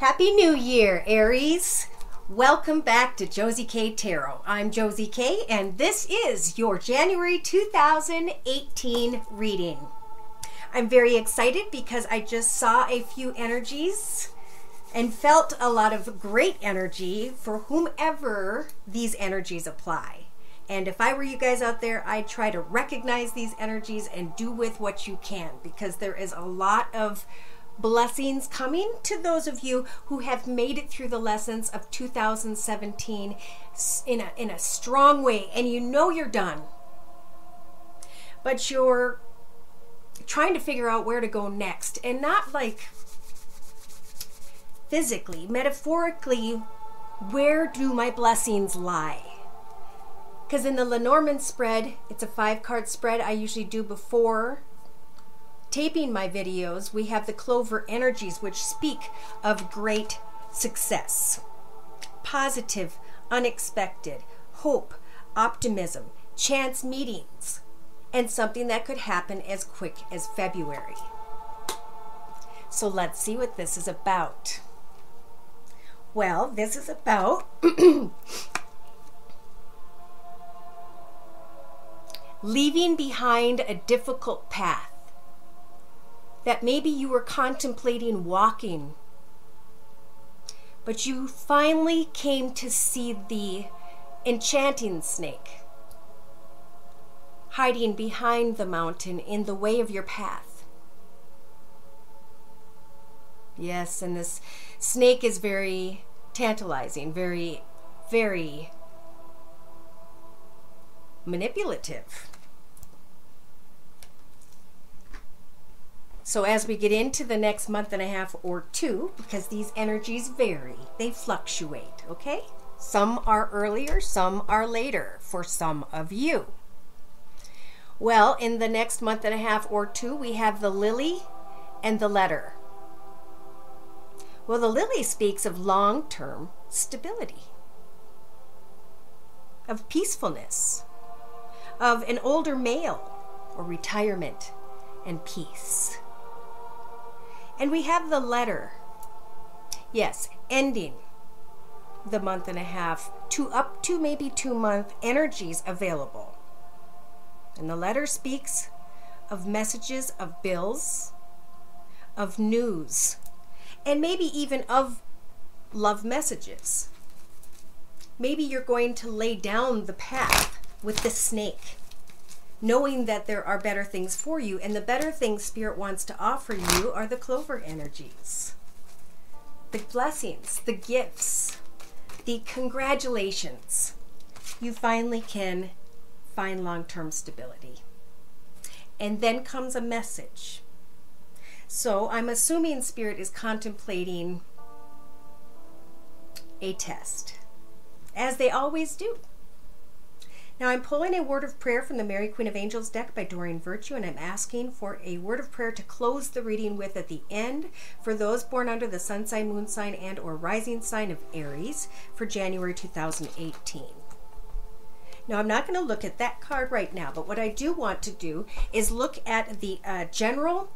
Happy New Year, Aries. Welcome back to Josie K Tarot. I'm Josie K, and this is your January 2018 reading. I'm very excited because I just saw a few energies and felt a lot of great energy for whomever these energies apply. And if I were you guys out there, I'd try to recognize these energies and do with what you can, because there is a lot of blessings coming to those of you who have made it through the lessons of 2017 in a strong way, and you know you're done, but you're trying to figure out where to go next, and not like physically, metaphorically, where do my blessings lie? Because in the Lenormand spread, it's a 5-card spread I usually do before taping my videos. We have the clover energies, which speak of great success, positive, unexpected, hope, optimism, chance meetings, and something that could happen as quick as February. So let's see what this is about. Well, this is about leaving behind a difficult path that maybe you were contemplating walking, but you finally came to see the enchanting snake hiding behind the mountain in the way of your path. Yes, and this snake is very tantalizing, very, very manipulative. So as we get into the next month and a half or two, because these energies vary, they fluctuate, okay? Some are earlier, some are later for some of you. Well, in the next month and a half or two, we have the lily and the letter. Well, the lily speaks of long-term stability, of peacefulness, of an older male or retirement and peace. And we have the letter, yes, ending the month and a half to up to maybe 2-month energies available. And the letter speaks of messages of bills, of news, and maybe even of love messages. Maybe you're going to lay down the path with the snake, knowing that there are better things for you, and the better things Spirit wants to offer you are the clover energies, the blessings, the gifts, the congratulations. You finally can find long-term stability. And then comes a message. So I'm assuming Spirit is contemplating a test, as they always do. Now I'm pulling a word of prayer from the Mary Queen of Angels deck by Doreen Virtue, and I'm asking for a word of prayer to close the reading with at the end for those born under the sun sign, moon sign, and or rising sign of Aries for January 2018. Now I'm not going to look at that card right now, but what I do want to do is look at the general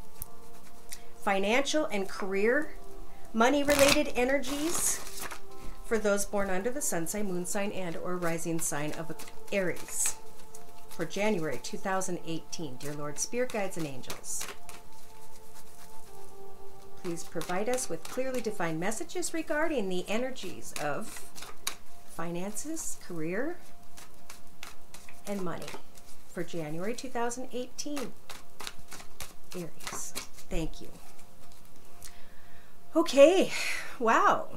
financial and career money related energies for those born under the sun sign, moon sign, and or rising sign of Aries for January 2018. Dear Lord, Spirit, guides, and angels, please provide us with clearly defined messages regarding the energies of finances, career, and money for January 2018. Aries, thank you. Okay, wow.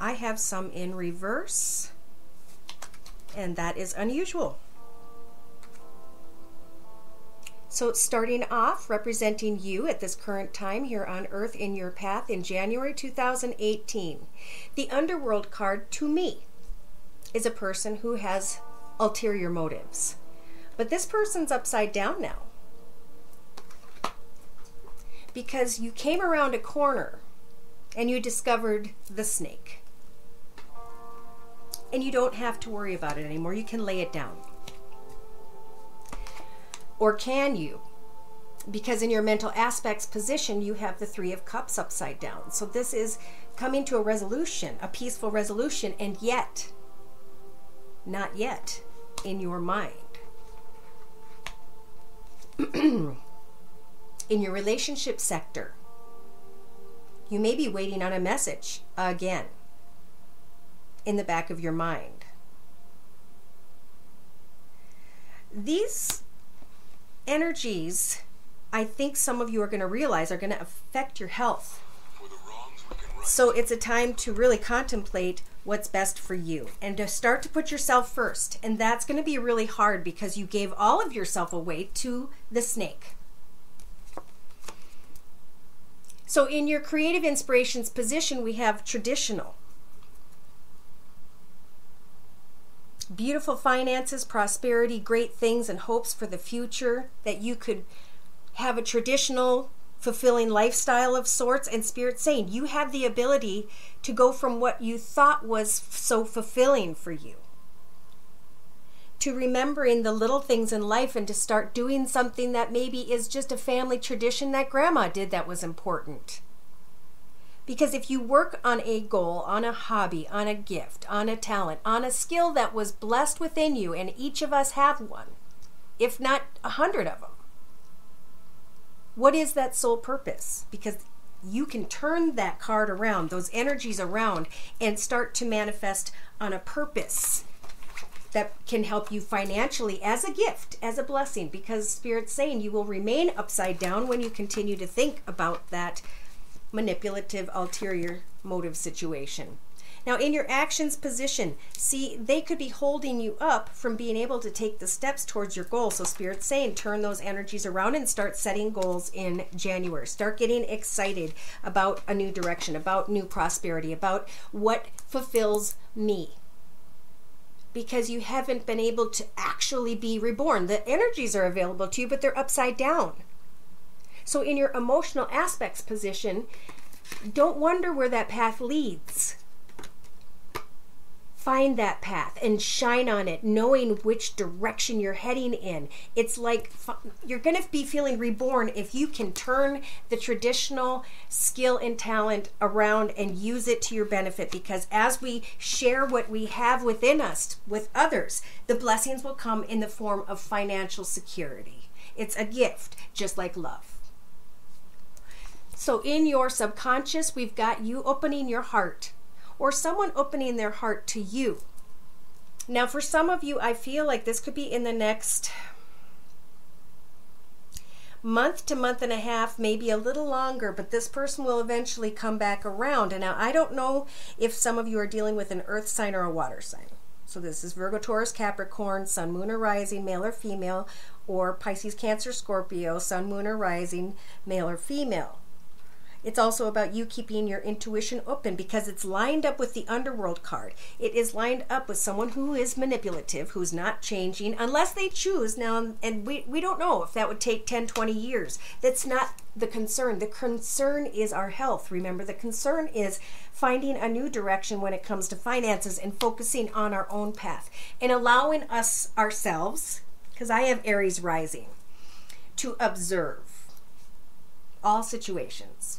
I have some in reverse, and that is unusual. So starting off, representing you at this current time here on Earth in your path in January 2018, the Underworld card to me is a person who has ulterior motives. But this person's upside down now, because you came around a corner and you discovered the snake. And you don't have to worry about it anymore. You can lay it down. Or can you? Because in your mental aspects position, you have the Three of Cups upside down. So this is coming to a resolution, a peaceful resolution, and yet, not yet, in your mind. In your relationship sector, you may be waiting on a message again in the back of your mind. These energies, I think some of you are going to realize, are going to affect your health. So it's a time to really contemplate what's best for you and to start to put yourself first. And that's going to be really hard because you gave all of yourself away to the snake. So in your creative inspirations position, we have traditional. Beautiful finances, prosperity, great things, and hopes for the future, that you could have a traditional, fulfilling lifestyle of sorts. And Spirit saying you have the ability to go from what you thought was so fulfilling for you to remembering the little things in life and to start doing something that maybe is just a family tradition that grandma did that was important. Because if you work on a goal, on a hobby, on a gift, on a talent, on a skill that was blessed within you, and each of us have one, if not 100 of them, what is that sole purpose? Because you can turn that card around, those energies around, and start to manifest on a purpose that can help you financially as a gift, as a blessing, because Spirit's saying you will remain upside down when you continue to think about that manipulative, ulterior motive situation. Now, in your actions position, see, they could be holding you up from being able to take the steps towards your goal. So Spirit's saying turn those energies around and start setting goals in January. Start getting excited about a new direction, about new prosperity, about what fulfills me. Because you haven't been able to actually be reborn. The energies are available to you, but they're upside down. So in your emotional aspects position, don't wonder where that path leads. Find that path and shine on it, knowing which direction you're heading in. It's like you're going to be feeling reborn if you can turn the traditional skill and talent around and use it to your benefit. Because as we share what we have within us with others, the blessings will come in the form of financial security. It's a gift, just like love. So in your subconscious, we've got you opening your heart, or someone opening their heart to you. Now, for some of you, I feel like this could be in the next month to month and a half, maybe a little longer, but this person will eventually come back around. And now, I don't know if some of you are dealing with an earth sign or a water sign. So this is Virgo, Taurus, Capricorn, Sun, Moon, or Rising, male or female, or Pisces, Cancer, Scorpio, Sun, Moon, or Rising, male or female. It's also about you keeping your intuition open because it's lined up with the underworld card. It is lined up with someone who is manipulative, who's not changing, unless they choose now, and we don't know if that would take 10, 20 years. That's not the concern. The concern is our health. Remember, the concern is finding a new direction when it comes to finances and focusing on our own path and allowing us ourselves, because I have Aries rising, to observe all situations.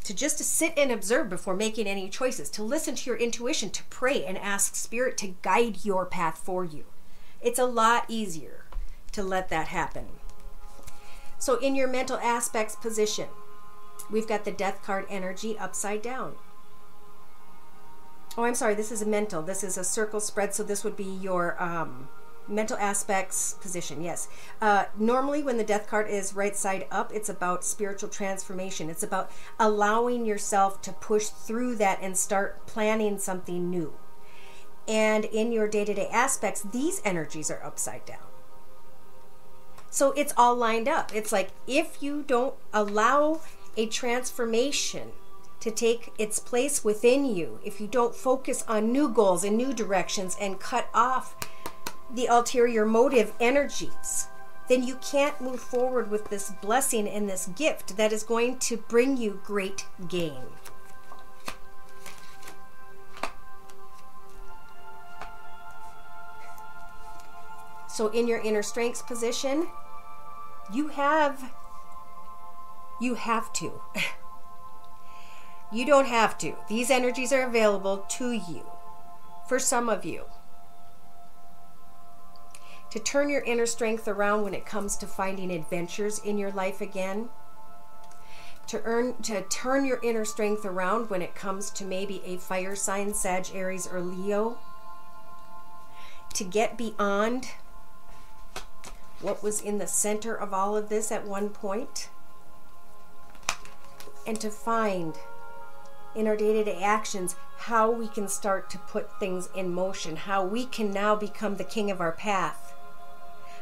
To sit and observe before making any choices, to listen to your intuition, to pray and ask Spirit to guide your path for you. It's a lot easier to let that happen. So in your mental aspects position, we've got the Death card energy upside down. Oh, I'm sorry, this is a mental. This is a circle spread, so this would be your mental aspects position, yes. Normally when the Death card is right side up, it's about spiritual transformation. It's about allowing yourself to push through that and start planning something new. And in your day-to-day aspects, these energies are upside down. So it's all lined up. It's like if you don't allow a transformation to take its place within you, if you don't focus on new goals and new directions and cut off the ulterior motive energies, then you can't move forward with this blessing and this gift that is going to bring you great gain. So in your inner strengths position, You have to. You don't have to. These energies are available to you. For some of you. To turn your inner strength around when it comes to finding adventures in your life again. To turn your inner strength around when it comes to maybe a fire sign, Sag, Aries, or Leo. To get beyond what was in the center of all of this at one point. And to find in our day-to-day actions how we can start to put things in motion, how we can now become the king of our path,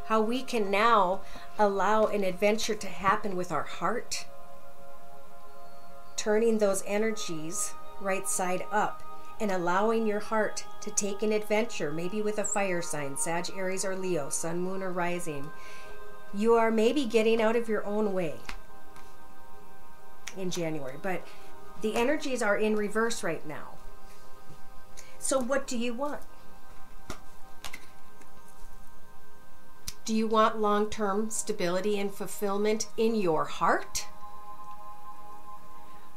how we can now allow an adventure to happen with our heart, turning those energies right side up and allowing your heart to take an adventure, maybe with a fire sign, Sag, Aries, or Leo, sun, moon, or rising. You are maybe getting out of your own way in January, but the energies are in reverse right now. So what do you want? Do you want long-term stability and fulfillment in your heart?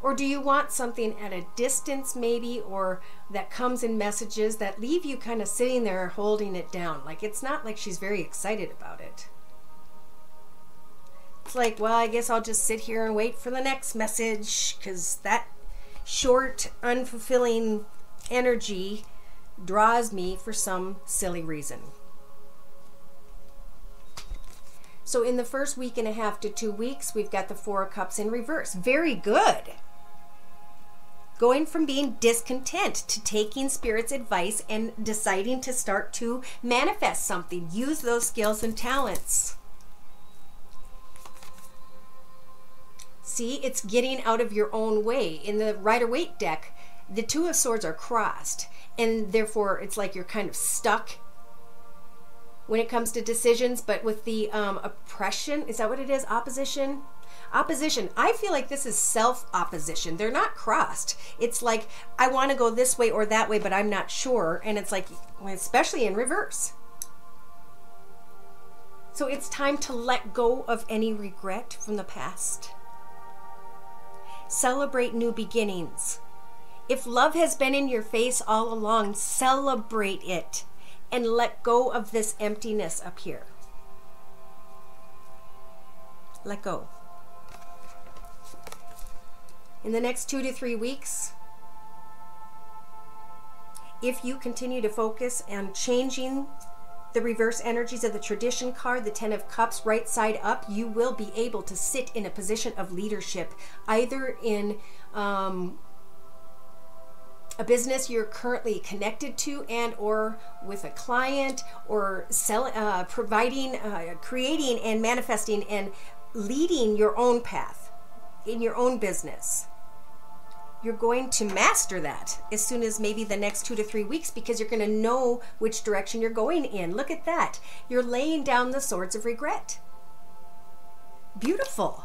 Or do you want something at a distance maybe, or that comes in messages that leave you kind of sitting there holding it down? Like, it's not like she's very excited about it. It's like, well, I guess I'll just sit here and wait for the next message, because that short, unfulfilling energy draws me for some silly reason. So in the first week and a half to 2 weeks, we've got the Four of Cups in reverse. Very good. Going from being discontent to taking Spirit's advice and deciding to start to manifest something. Use those skills and talents. See, it's getting out of your own way. In the Rider-Waite deck, the Two of Swords are crossed, and therefore it's like you're kind of stuck when it comes to decisions. But with the oppression, is that what it is? Opposition? Opposition. I feel like this is self-opposition. They're not crossed. It's like, I want to go this way or that way, but I'm not sure. And it's like, especially in reverse. So it's time to let go of any regret from the past. Celebrate new beginnings. If love has been in your face all along, celebrate it and let go of this emptiness up here. Let go. In the next 2 to 3 weeks, if you continue to focus on changing the reverse energies of the tradition card, the 10 of Cups, right side up, you will be able to sit in a position of leadership, either in a business you're currently connected to, and or with a client, or providing, creating and manifesting and leading your own path in your own business. You're going to master that as soon as maybe the next 2 to 3 weeks, because you're going to know which direction you're going in. Look at that. You're laying down the swords of regret. Beautiful.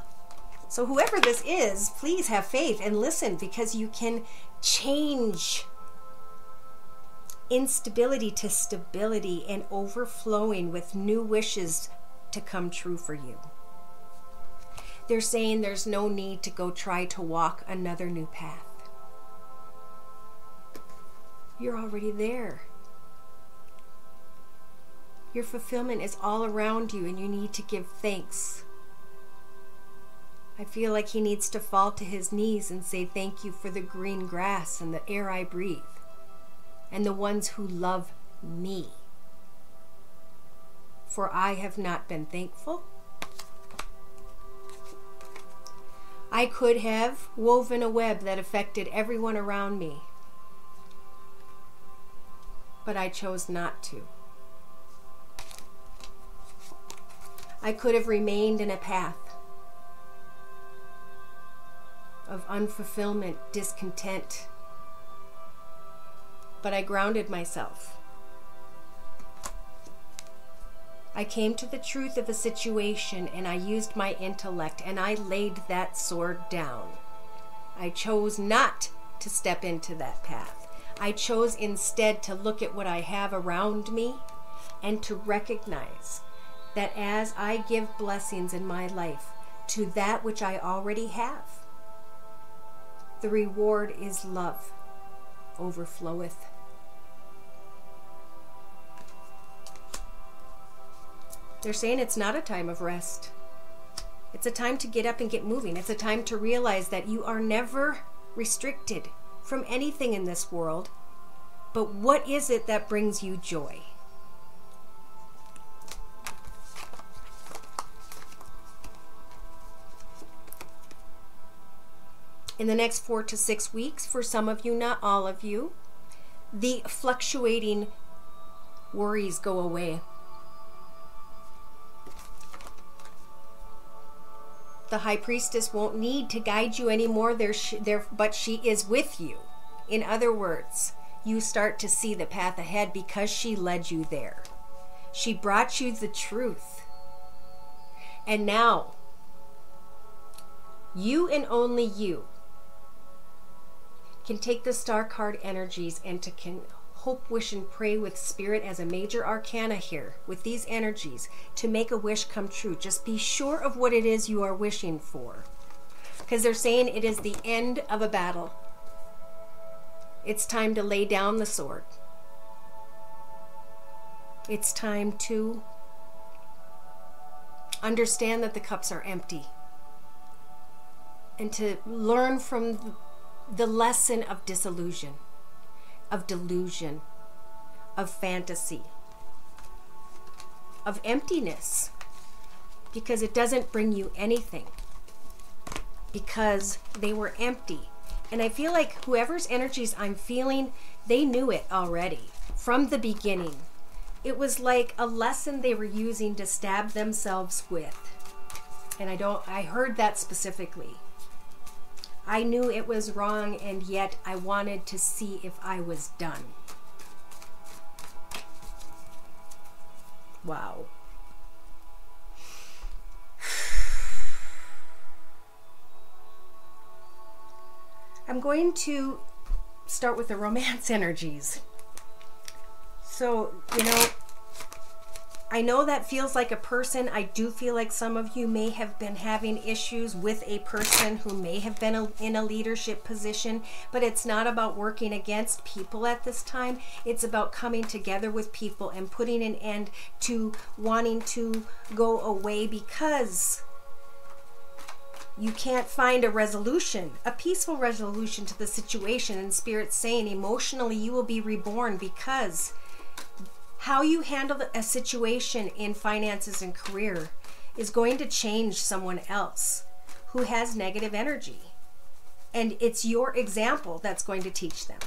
So whoever this is, please have faith and listen, because you can change instability to stability and overflowing with new wishes to come true for you. They're saying there's no need to go try to walk another new path. You're already there. Your fulfillment is all around you, and you need to give thanks. I feel like he needs to fall to his knees and say thank you for the green grass and the air I breathe, and the ones who love me. For I have not been thankful. I could have woven a web that affected everyone around me, but I chose not to. I could have remained in a path of unfulfillment, discontent, but I grounded myself. I came to the truth of a situation, and I used my intellect, and I laid that sword down. I chose not to step into that path. I chose instead to look at what I have around me and to recognize that as I give blessings in my life to that which I already have, the reward is love overfloweth. They're saying it's not a time of rest. It's a time to get up and get moving. It's a time to realize that you are never restricted from anything in this world. But what is it that brings you joy? In the next 4 to 6 weeks, for some of you, not all of you, the fluctuating worries go away. The high priestess won't need to guide you anymore, but she is with you. In other words, you start to see the path ahead because she led you there. She brought you the truth. And now, you and only you can take the star card energies and can hope, wish, and pray with Spirit as a major arcana here with these energies to make a wish come true. Just be sure of what it is you are wishing for, because they're saying it is the end of a battle. It's time to lay down the sword. It's time to understand that the cups are empty and to learn from the lesson of disillusion, of delusion, of fantasy, of emptiness, because it doesn't bring you anything, because they were empty. And I feel like whoever's energies I'm feeling, they knew it already from the beginning. It was like a lesson they were using to stab themselves with. And I heard that specifically. I knew it was wrong, and yet I wanted to see if I was done. Wow. I'm going to start with the romance energies. So, I know that feels like a person. I do feel like some of you may have been having issues with a person who may have been in a leadership position, but it's not about working against people at this time. It's about coming together with people and putting an end to wanting to go away because you can't find a resolution, a peaceful resolution to the situation. And Spirit's saying emotionally you will be reborn, because how you handle a situation in finances and career is going to change someone else who has negative energy. And it's your example that's going to teach them.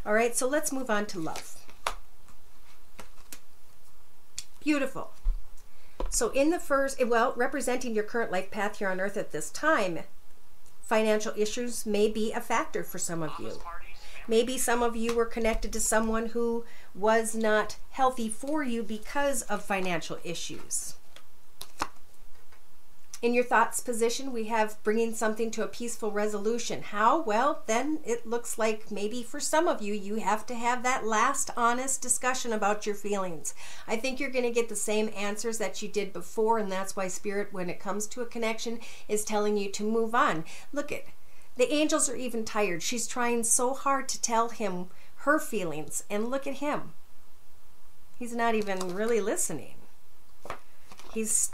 All right, so let's move on to love. Beautiful. So in the first, representing your current life path here on earth at this time, financial issues may be a factor for some of you. Maybe some of you were connected to someone who was not healthy for you because of financial issues. In your thoughts position, we have bringing something to a peaceful resolution. How? Well, then it looks like maybe for some of you, you have to have that last honest discussion about your feelings. I think you're going to get the same answers that you did before, and that's why Spirit, when it comes to a connection, is telling you to move on. Look at the angels are even tired. She's trying so hard to tell him her feelings, and look at him. He's not even really listening. He's,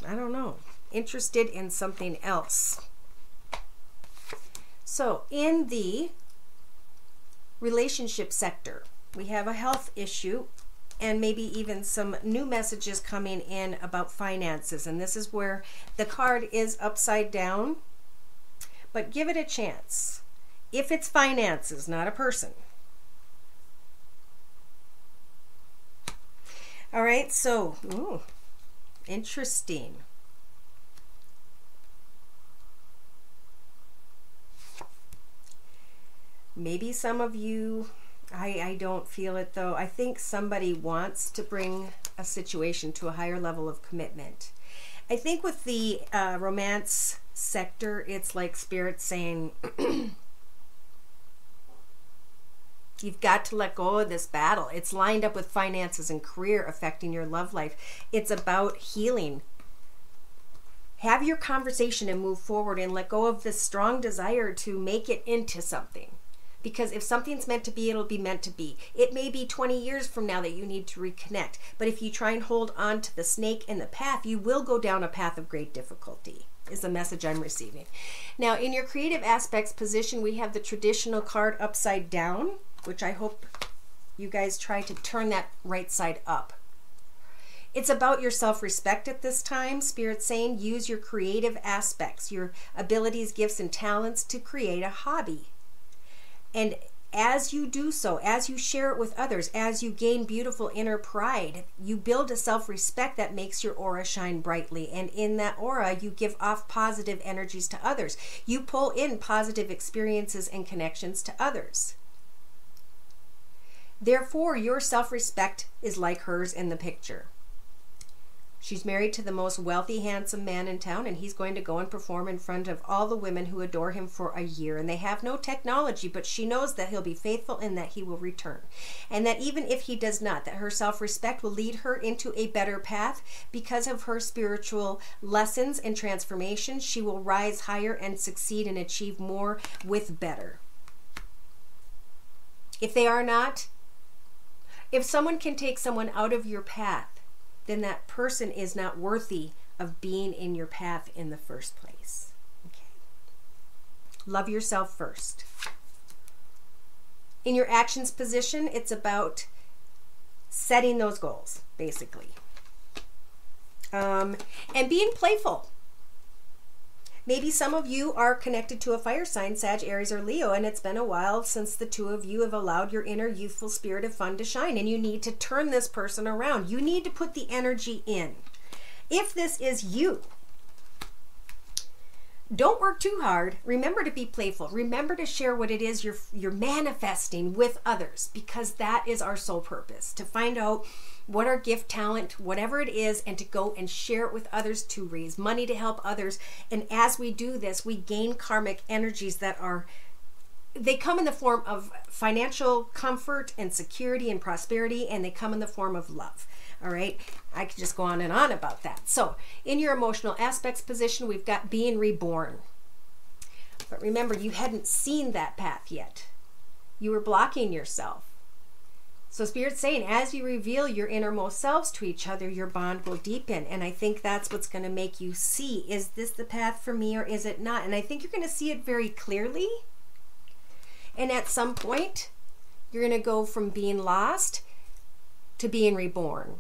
I don't know, interested in something else. So in the relationship sector, we have a health issue and maybe even some new messages coming in about finances. And this is where the card is upside down. But give it a chance. If it's finances, not a person. All right, so, interesting. Maybe some of you, I don't feel it though. I think somebody wants to bring a situation to a higher level of commitment. I think with the romance sector, it's like Spirit saying, You've got to let go of this battle. It's lined up with finances and career affecting your love life. It's about healing. Have your conversation and move forward and let go of this strong desire to make it into something. Because if something's meant to be, it'll be meant to be. It may be 20 years from now that you need to reconnect. But if you try and hold on to the snake in the path, you will go down a path of great difficulty, is the message I'm receiving. Now, in your creative aspects position, we have the traditional card upside down, which I hope you guys try to turn that right side up. It's about your self-respect at this time. Spirit's saying use your creative aspects, your abilities, gifts, and talents to create a hobby. And as you do so, as you share it with others, as you gain beautiful inner pride, you build a self-respect that makes your aura shine brightly. And in that aura, you give off positive energies to others. You pull in positive experiences and connections to others. Therefore, your self-respect is like hers in the picture. She's married to the most wealthy, handsome man in town, and he's going to go and perform in front of all the women who adore him for a year. And they have no technology, but she knows that he'll be faithful and that he will return. And that even if he does not, that her self-respect will lead her into a better path because of her spiritual lessons and transformation. She will rise higher and succeed and achieve more with better. If they are not, if someone can take someone out of your path, then that person is not worthy of being in your path in the first place. Okay. Love yourself first. In your actions position, it's about setting those goals, basically. And being playful. Maybe some of you are connected to a fire sign, Sag, Aries, or Leo, and it's been a while since the two of you have allowed your inner youthful spirit of fun to shine, and you need to turn this person around. You need to put the energy in. If this is you, don't work too hard. Remember to be playful. Remember to share what it is you're manifesting with others, because that is our sole purpose, to find out what our gift, talent, whatever it is, and to go and share it with others, to raise money to help others. And as we do this, we gain karmic energies that they come in the form of financial comfort and security and prosperity, and they come in the form of love. All right, I could just go on and on about that. So in your emotional aspects position, we've got being reborn. But remember, you hadn't seen that path yet. You were blocking yourself. So Spirit's saying, as you reveal your innermost selves to each other, your bond will deepen. And I think that's what's going to make you see, is this the path for me or is it not? And I think you're going to see it very clearly. And at some point, you're going to go from being lost to being reborn,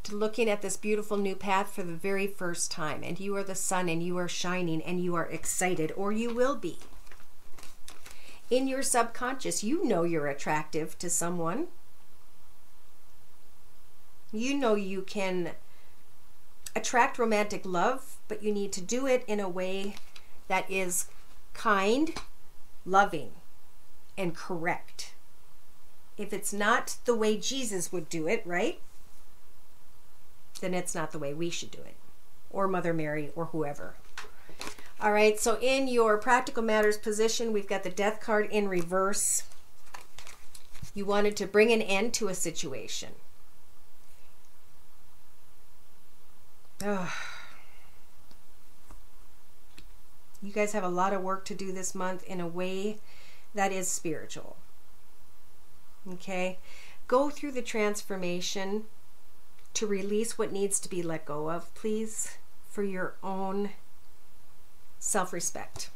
to looking at this beautiful new path for the very first time. And you are the sun, and you are shining, and you are excited, or you will be. In your subconscious, you know you're attractive to someone. You know you can attract romantic love, but you need to do it in a way that is kind, loving, and correct. If it's not the way Jesus would do it, right? Then it's not the way we should do it. Or Mother Mary, or whoever. All right, so in your practical matters position, we've got the Death card in reverse. You wanted to bring an end to a situation. Ugh. You guys have a lot of work to do this month in a way that is spiritual. Okay? Go through the transformation to release what needs to be let go of, please, for your own self-respect.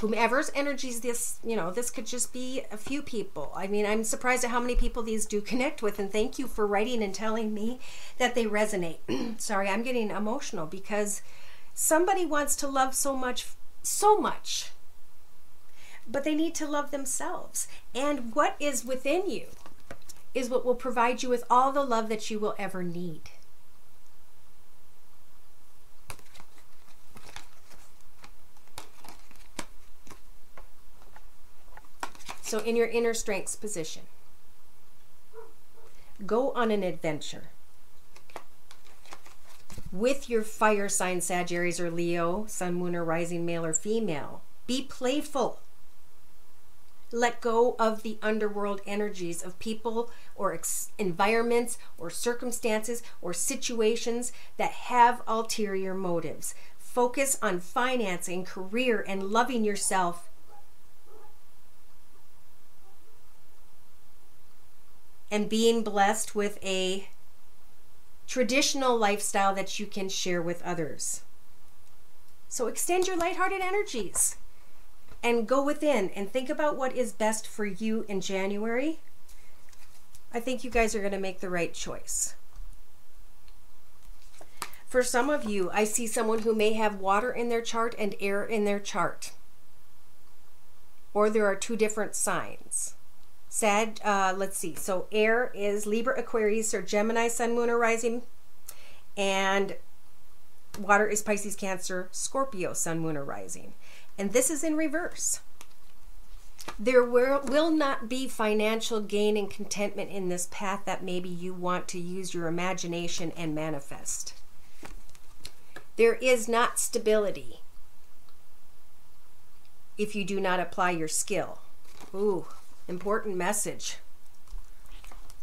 Whomever's energies this, this could just be a few people. I mean, I'm surprised at how many people these do connect with, and thank you for writing and telling me that they resonate. Sorry, I'm getting emotional because somebody wants to love so much, but they need to love themselves. And what is within you is what will provide you with all the love that you will ever need. So in your inner strengths position, go on an adventure with your fire sign, Sag, Aries, or Leo, sun, moon, or rising, male or female. Be playful. let go of the underworld energies of people or environments or circumstances or situations that have ulterior motives. Focus on financing, career, and loving yourself. And being blessed with a traditional lifestyle that you can share with others. So extend your lighthearted energies and go within and think about what is best for you in January. I think you guys are going to make the right choice. For some of you, I see someone who may have water in their chart and air in their chart. Or there are two different signs. Let's see. So air is Libra, Aquarius, or Gemini, Sun, Moon, or Rising. And water is Pisces, Cancer, Scorpio, Sun, Moon, or Rising. And this is in reverse. There will not be financial gain and contentment in this path that maybe you want to use your imagination and manifest. There is not stability if you do not apply your skill. Ooh, important message.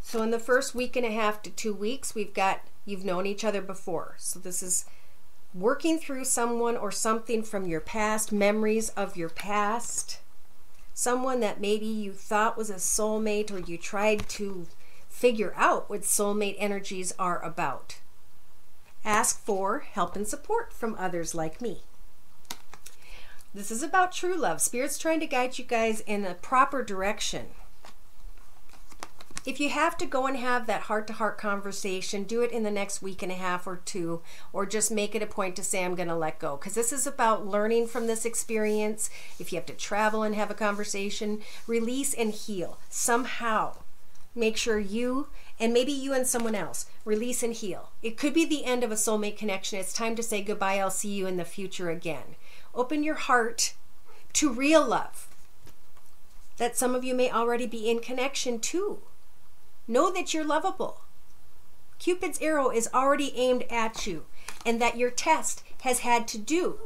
So in the first week and a half to 2 weeks, you've known each other before. So this is working through someone or something from your past, memories of your past, someone that maybe you thought was a soulmate or you tried to figure out what soulmate energies are about. Ask for help and support from others like me. This is about true love. Spirit's trying to guide you guys in a proper direction. If you have to go and have that heart-to-heart conversation, do it in the next week and a half or 2, or just make it a point to say, I'm going to let go. Because this is about learning from this experience. If you have to travel and have a conversation, release and heal. Somehow, make sure you, and maybe you and someone else, release and heal. It could be the end of a soulmate connection. It's time to say goodbye. I'll see you in the future again. Open your heart to real love that some of you may already be in connection to. Know that you're lovable. Cupid's arrow is already aimed at you, and that your test has had to do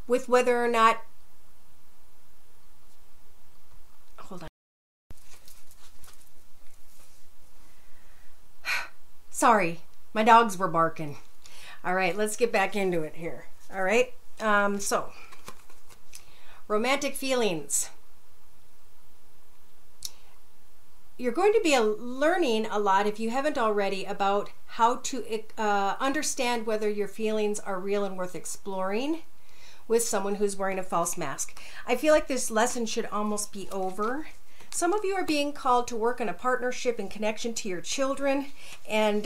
with whether or not... Hold on. Sorry, my dogs were barking. All right, let's get back into it here. All right, so romantic feelings. You're going to be learning a lot, if you haven't already, about how to understand whether your feelings are real and worth exploring with someone who's wearing a false mask. I feel like this lesson should almost be over. Some of you are being called to work on a partnership in connection to your children, and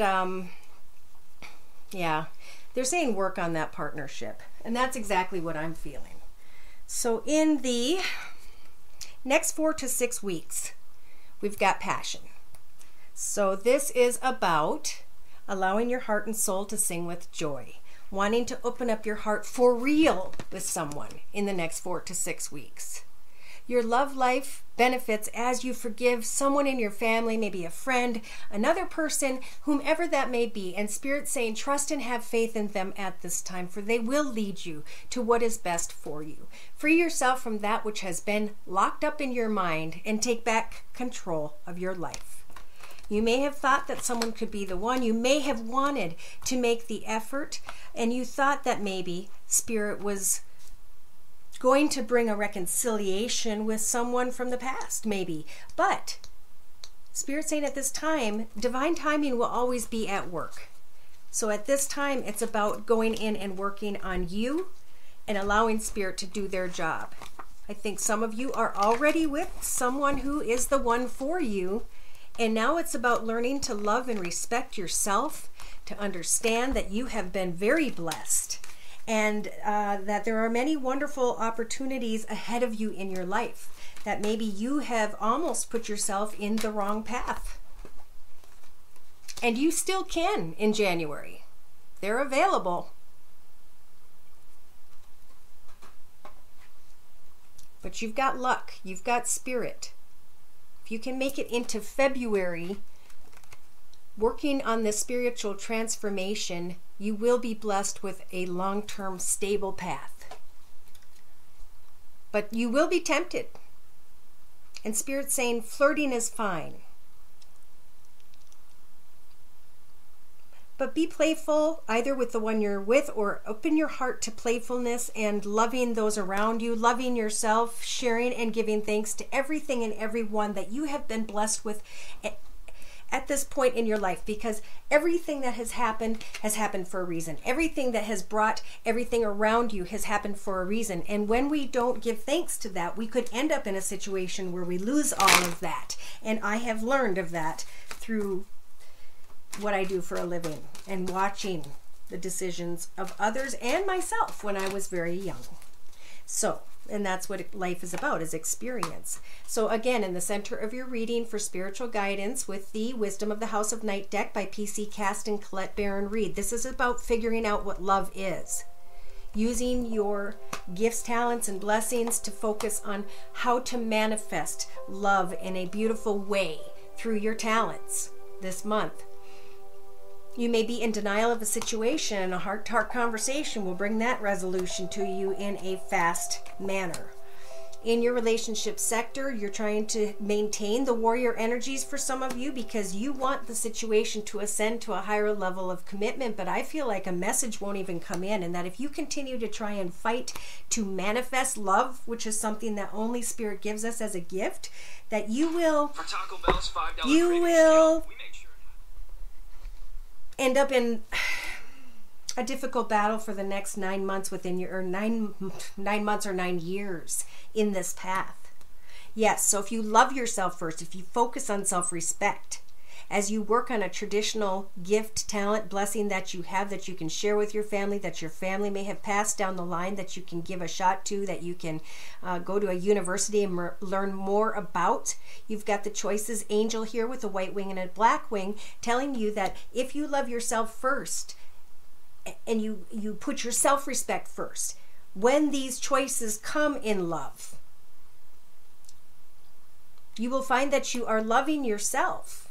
yeah, they're saying work on that partnership, and that's exactly what I'm feeling. So in the next 4 to 6 weeks, we've got passion. So this is about allowing your heart and soul to sing with joy, wanting to open up your heart for real with someone in the next 4 to 6 weeks. Your love life benefits as you forgive someone in your family, maybe a friend, another person, whomever that may be. And Spirit's saying, trust and have faith in them at this time, for they will lead you to what is best for you. Free yourself from that which has been locked up in your mind and take back control of your life. You may have thought that someone could be the one. You may have wanted to make the effort, and you thought that maybe Spirit was going to bring a reconciliation with someone from the past, maybe. But Spirit's saying at this time, divine timing will always be at work. So at this time, it's about going in and working on you and allowing Spirit to do their job. I think some of you are already with someone who is the one for you, and now it's about learning to love and respect yourself, to understand that you have been very blessed, and that there are many wonderful opportunities ahead of you in your life, that maybe you have almost put yourself in the wrong path. And you still can in January. They're available. But you've got luck. You've got Spirit. If you can make it into February, working on this spiritual transformation, you will be blessed with a long-term stable path. But you will be tempted. And Spirit's saying flirting is fine. But be playful, either with the one you're with, or open your heart to playfulness and loving those around you, loving yourself, sharing and giving thanks to everything and everyone that you have been blessed with at this point in your life, because everything that has happened for a reason. Everything that has brought everything around you has happened for a reason. And when we don't give thanks to that, we could end up in a situation where we lose all of that. And I have learned of that through what I do for a living and watching the decisions of others and myself when I was very young. So, and that's what life is about, is experience. So again, in the center of your reading for spiritual guidance with the Wisdom of the House of Night deck by P.C. Cast and Colette Baron Reed, this is about figuring out what love is. Using your gifts, talents, and blessings to focus on how to manifest love in a beautiful way through your talents this month. You may be in denial of a situation, and a heart-to-heart conversation will bring that resolution to you in a fast manner. In your relationship sector, you're trying to maintain the warrior energies for some of you because you want the situation to ascend to a higher level of commitment, but I feel like a message won't even come in, and that if you continue to try and fight to manifest love, which is something that only Spirit gives us as a gift, that you will end up in a difficult battle for the next 9 months within your, or 9 months or 9 years in this path. Yes, so if you love yourself first, if you focus on self-respect, as you work on a traditional gift, talent, blessing that you have, that you can share with your family, that your family may have passed down the line, that you can give a shot to, that you can go to a university and learn more about. You've got the choices angel here with a white wing and a black wing telling you that if you love yourself first and you put your self-respect first, when these choices come in love, you will find that you are loving yourself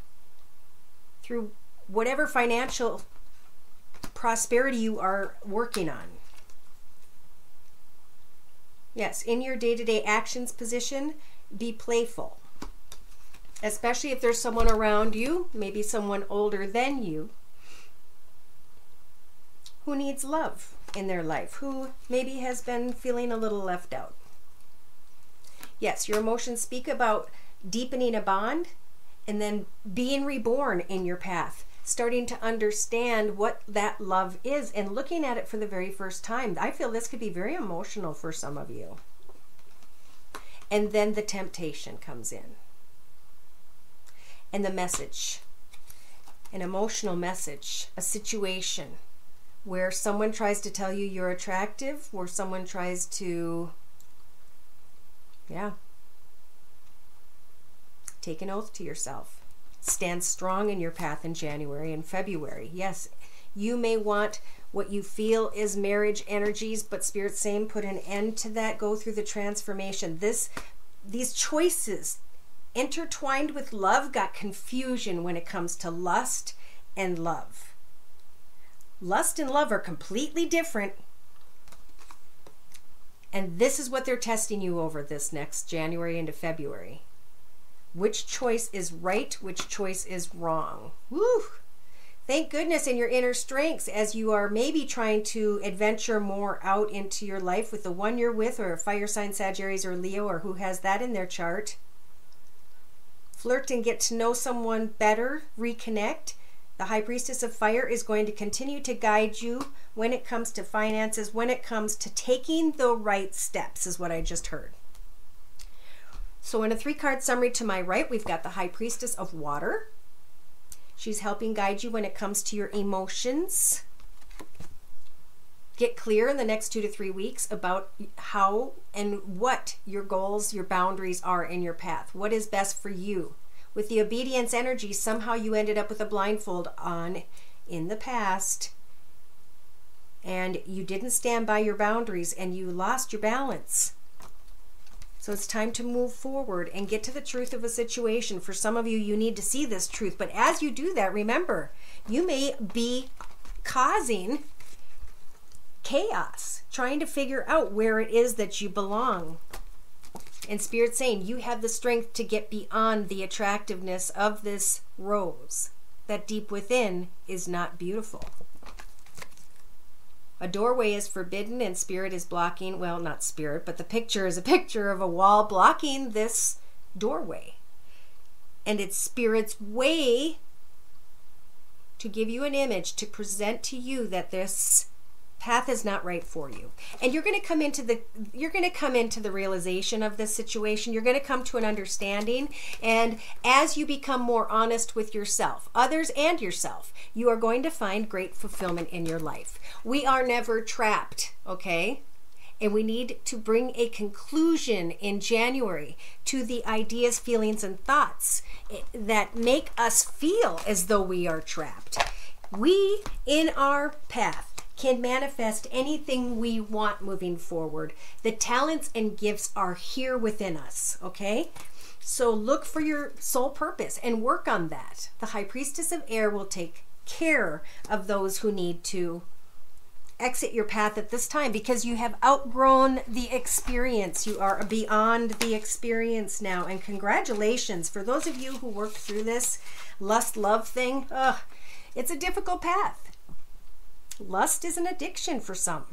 through whatever financial prosperity you are working on. Yes, in your day-to-day actions position, be playful. Especially if there's someone around you, maybe someone older than you, who needs love in their life, who maybe has been feeling a little left out. Yes, your emotions speak about deepening a bond and then being reborn in your path, starting to understand what that love is and looking at it for the very first time. I feel this could be very emotional for some of you. And then the temptation comes in. And the message, an emotional message, a situation where someone tries to tell you you're attractive, where someone tries to, take an oath to yourself. Stand strong in your path in January and February. Yes, you may want what you feel is marriage energies, but Spirit's saying put an end to that. Go through the transformation. These choices intertwined with love got confusion when it comes to lust and love. Lust and love are completely different. And this is what they're testing you over this next January into February. Which choice is right? Which choice is wrong? Woo! Thank goodness in your inner strengths as you are maybe trying to adventure more out into your life with the one you're with, or a fire sign, Sagittarius or Leo, or who has that in their chart. Flirt and get to know someone better. Reconnect. The High Priestess of Fire is going to continue to guide you when it comes to finances, when it comes to taking the right steps, is what I just heard. So in a 3-card summary to my right, we've got the High Priestess of Water. She's helping guide you when it comes to your emotions. Get clear in the next 2 to 3 weeks about how and what your goals, your boundaries are in your path. What is best for you? With the obedience energy, somehow you ended up with a blindfold on in the past, and you didn't stand by your boundaries and you lost your balance. So it's time to move forward and get to the truth of a situation. For some of you, you need to see this truth. But as you do that, remember, you may be causing chaos, trying to figure out where it is that you belong. And Spirit's saying you have the strength to get beyond the attractiveness of this rose that deep within is not beautiful. A doorway is forbidden and Spirit is blocking, well, not Spirit, but the picture is a picture of a wall blocking this doorway. And it's Spirit's way to give you an image, to present to you that this path is not right for you. And you're going to come into the realization of this situation. You're going to come to an understanding, and as you become more honest with yourself, others and yourself, you are going to find great fulfillment in your life. We are never trapped, okay? And we need to bring a conclusion in January to the ideas, feelings, and thoughts that make us feel as though we are trapped. We, in our path, can manifest anything we want moving forward. The talents and gifts are here within us, okay? So look for your soul purpose and work on that. The High Priestess of Air will take care of those who need to exit your path at this time, because you have outgrown the experience. You are beyond the experience now. And congratulations for those of you who worked through this lust-love thing. It's a difficult path. Lust is an addiction for some.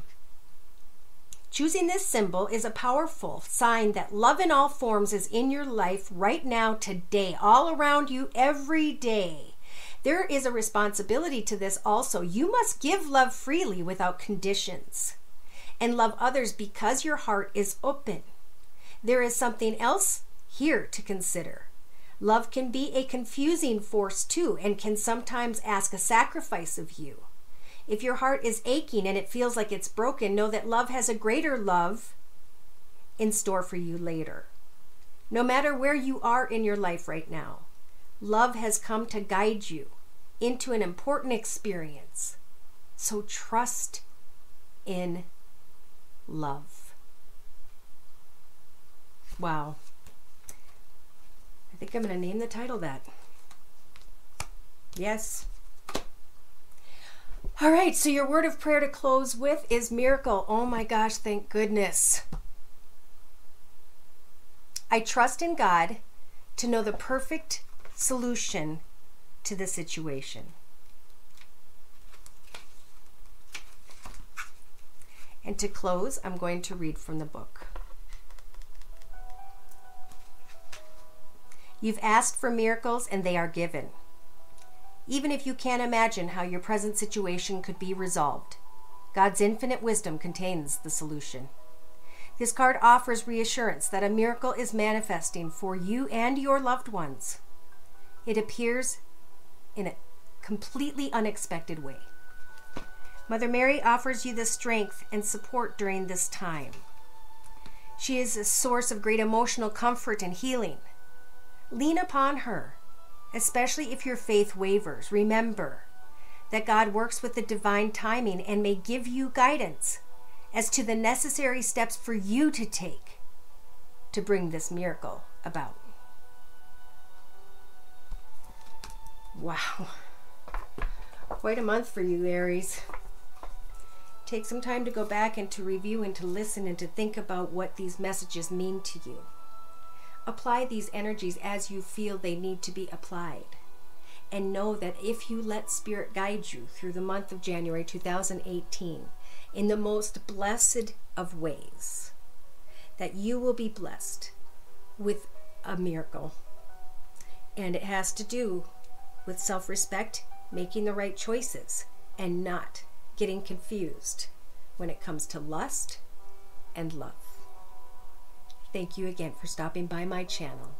Choosing this symbol is a powerful sign that love in all forms is in your life right now, today, all around you, every day. There is a responsibility to this also. You must give love freely without conditions and love others because your heart is open. There is something else here to consider. Love can be a confusing force too, and can sometimes ask a sacrifice of you. If your heart is aching and it feels like it's broken, know that love has a greater love in store for you later. No matter where you are in your life right now, love has come to guide you into an important experience. So trust in love. Wow. I think I'm going to name the title that. Yes. All right, so your word of prayer to close with is miracle. Oh my gosh, thank goodness. I trust in God to know the perfect solution to the situation. And to close, I'm going to read from the book. You've asked for miracles and they are given. Even if you can't imagine how your present situation could be resolved, God's infinite wisdom contains the solution. This card offers reassurance that a miracle is manifesting for you and your loved ones. It appears in a completely unexpected way. Mother Mary offers you the strength and support during this time. She is a source of great emotional comfort and healing. Lean upon her, especially if your faith wavers. Remember that God works with the divine timing and may give you guidance as to the necessary steps for you to take to bring this miracle about. Wow. Quite a month for you, Aries. Take some time to go back and to review and to listen and to think about what these messages mean to you. Apply these energies as you feel they need to be applied. And know that if you let Spirit guide you through the month of January 2018 in the most blessed of ways, that you will be blessed with a miracle. And it has to do with self-respect, making the right choices, and not getting confused when it comes to lust and love. Thank you again for stopping by my channel.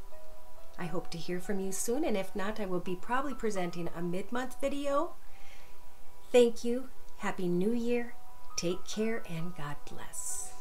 I hope to hear from you soon, and if not, I will be probably presenting a mid-month video. Thank you. Happy New Year. Take care, and God bless.